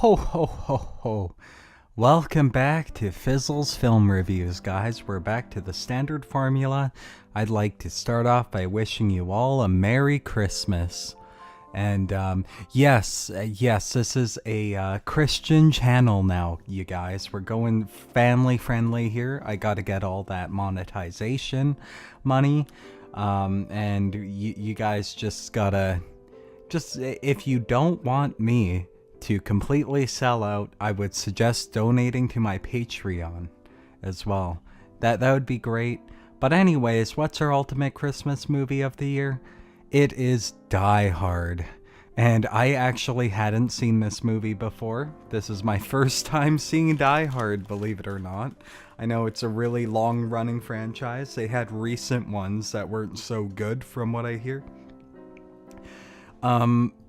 Ho ho ho ho. Welcome back to Fizzle's Film Reviews, guys. We're back to the standard formula. I'd like to start off by wishing you all a Merry Christmas. And yes, this is a Christian channel now, you guys. We're going family friendly here. I gotta get all that monetization money. And you guys just gotta, if you don't want me to completely sell out, I would suggest donating to my Patreon as well. That would be great. But anyways, what's our ultimate Christmas movie of the year? It is Die Hard. And I actually hadn't seen this movie before. This is my first time seeing Die Hard, believe it or not. I know it's a really long-running franchise. They had recent ones that weren't so good from what I hear.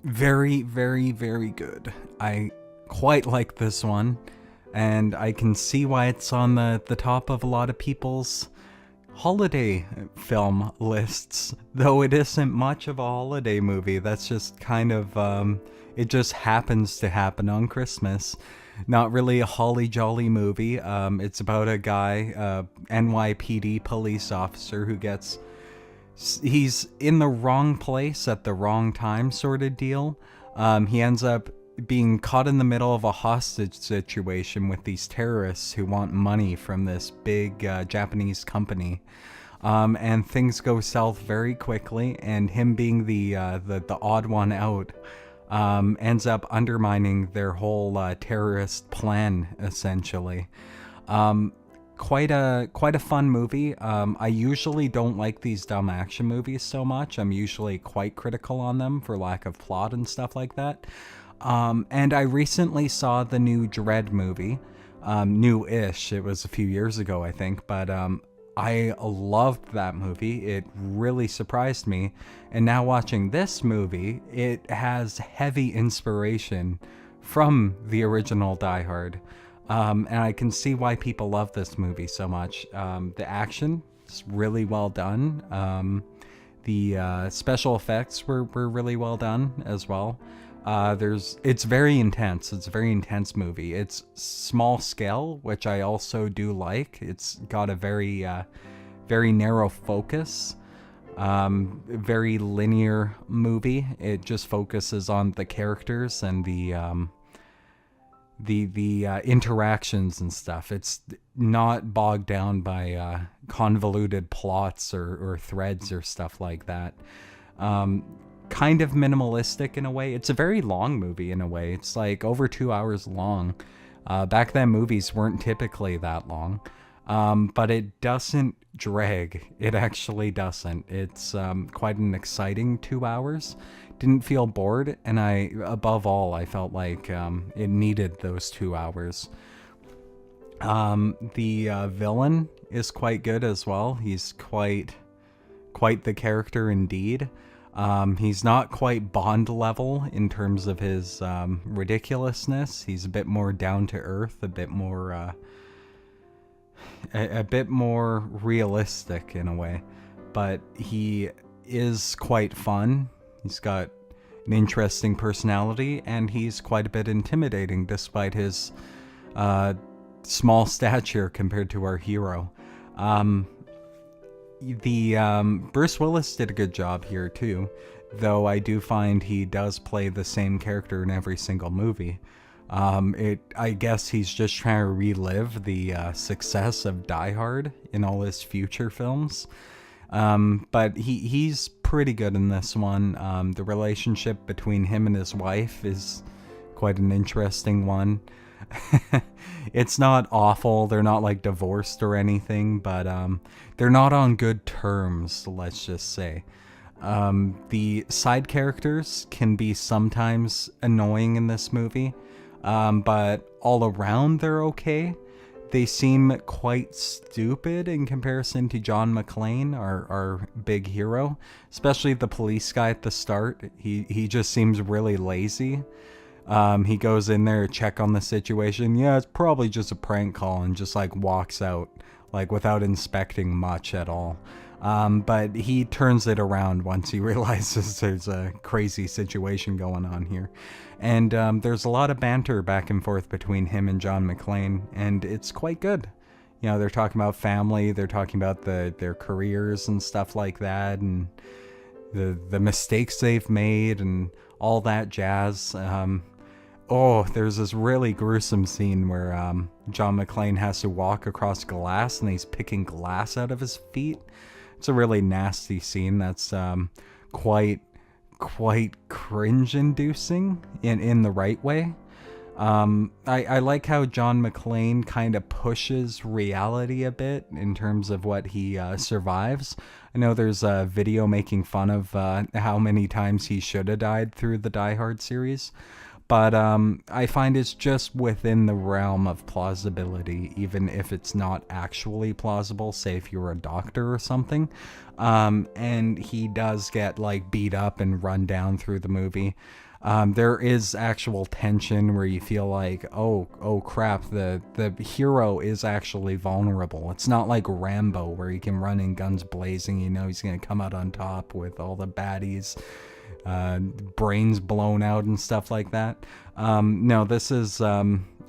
Very, very, very good. I quite like this one, and I can see why it's on the top of a lot of people's holiday film lists, though it isn't much of a holiday movie. That's just kind of, it just happens to happen on Christmas. Not really a holly jolly movie. It's about a guy, NYPD police officer who he's in the wrong place at the wrong time sort of deal. He ends up being caught in the middle of a hostage situation with these terrorists who want money from this big Japanese company. And things go south very quickly, and him being the odd one out ends up undermining their whole terrorist plan, essentially. Quite a fun movie. I usually don't like these dumb action movies so much. I'm usually quite critical on them for lack of plot and stuff like that. And I recently saw the new Dread movie. New-ish. It was a few years ago, I think. But I loved that movie. It really surprised me. And now watching this movie, it has heavy inspiration from the original Die Hard. And I can see why people love this movie so much. The action is really well done. The special effects were really well done as well. It's very intense. It's a very intense movie. It's small scale, which I also do like. It's got a very narrow focus. Very linear movie. It just focuses on the characters and the interactions and stuff. It's not bogged down by convoluted plots or threads or stuff like that. Kind of minimalistic in a way. It's a very long movie in a way. It's like over 2 hours long. Back then movies weren't typically that long. But it doesn't drag. It actually doesn't. It's quite an exciting 2 hours. Didn't feel bored, and above all, I felt like it needed those 2 hours. The villain is quite good as well. He's quite the character indeed. He's not quite Bond level in terms of his ridiculousness. He's a bit more down to earth, a bit more realistic in a way. But he is quite fun. He's got an interesting personality, and he's quite a bit intimidating despite his small stature compared to our hero. Bruce Willis did a good job here too, though I do find he does play the same character in every single movie. I guess he's just trying to relive the success of Die Hard in all his future films. But he's pretty good in this one. The relationship between him and his wife is quite an interesting one. It's not awful. They're not like divorced or anything, but they're not on good terms, let's just say. The side characters can be sometimes annoying in this movie, but all around they're okay. They seem quite stupid in comparison to John McClane, our big hero. Especially the police guy at the start. He just seems really lazy. He goes in there to check on the situation. Yeah, it's probably just a prank call, and just like walks out, like without inspecting much at all. But he turns it around once he realizes there's a crazy situation going on here. And there's a lot of banter back and forth between him and John McClane, and it's quite good. You know, they're talking about family, they're talking about their careers and stuff like that, and the mistakes they've made and all that jazz. There's this really gruesome scene where John McClane has to walk across glass and he's picking glass out of his feet. It's a really nasty scene that's quite cringe-inducing in the right way. I like how John McClane kind of pushes reality a bit in terms of what he survives. I know there's a video making fun of how many times he should have died through the Die Hard series. But I find it's just within the realm of plausibility, even if it's not actually plausible, say if you're a doctor or something. And he does get like beat up and run down through the movie. There is actual tension where you feel like, oh crap, the hero is actually vulnerable. It's not like Rambo where he can run in guns blazing, you know he's gonna come out on top with all the baddies. Brains blown out and stuff like that. No, this is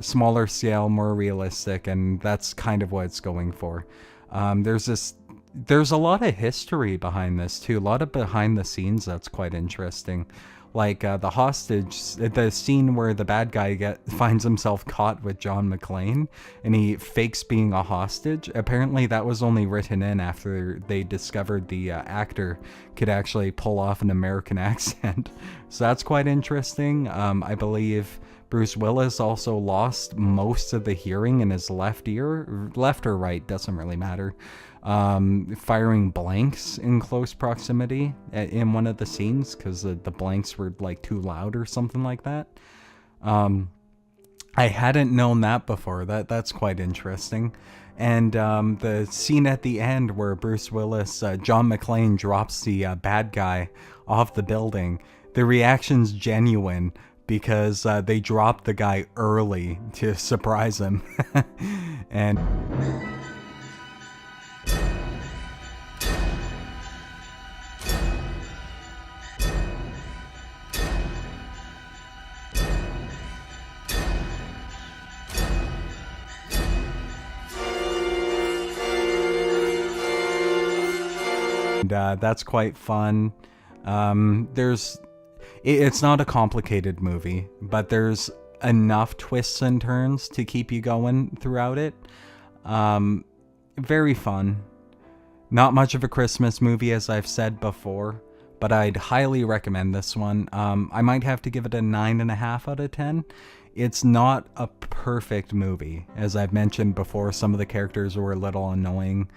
smaller scale, more realistic, and that's kind of what it's going for. There's a lot of history behind this too, a lot of behind the scenes that's quite interesting. Like the hostage, the scene where the bad guy finds himself caught with John McClane and he fakes being a hostage. Apparently that was only written in after they discovered the actor could actually pull off an American accent. So that's quite interesting. I believe Bruce Willis also lost most of the hearing in his left ear, left or right, doesn't really matter. Firing blanks in close proximity in one of the scenes because the blanks were like too loud or something like that. I hadn't known that before. That's quite interesting. And the scene at the end where Bruce Willis, John McClane drops the bad guy off the building, the reaction's genuine because they dropped the guy early to surprise him. And that's quite fun. It's not a complicated movie, but there's enough twists and turns to keep you going throughout it. Very fun. Not much of a Christmas movie, as I've said before, but I'd highly recommend this one. I might have to give it a 9.5 out of 10. It's not a perfect movie. As I've mentioned before, some of the characters were a little annoying,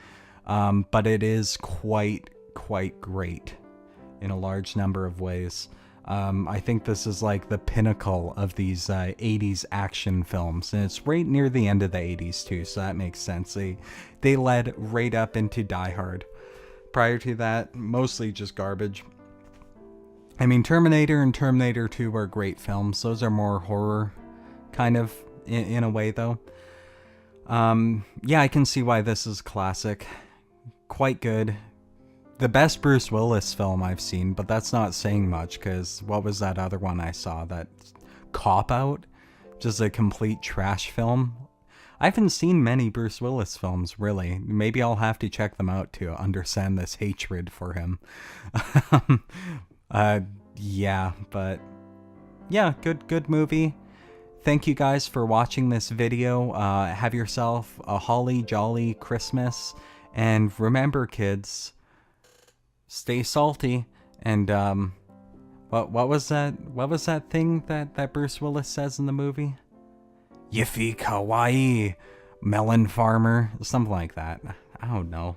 but it is quite great in a large number of ways. I think this is like the pinnacle of these 80s action films, and it's right near the end of the 80s too, so that makes sense. They led right up into Die Hard. Prior to that, mostly just garbage. I mean, Terminator and Terminator 2 are great films. Those are more horror, kind of, in a way, though. Yeah, I can see why this is classic. Quite good. The best Bruce Willis film I've seen, but that's not saying much, because what was that other one I saw? That Cop Out? Just a complete trash film. I haven't seen many Bruce Willis films, really. Maybe I'll have to check them out to understand this hatred for him. Yeah, but yeah, good movie. Thank you guys for watching this video. Have yourself a holly jolly Christmas, and remember, kids, stay salty. And what was that thing that Bruce Willis says in the movie? Yiffy kawaii melon farmer, something like that. I don't know.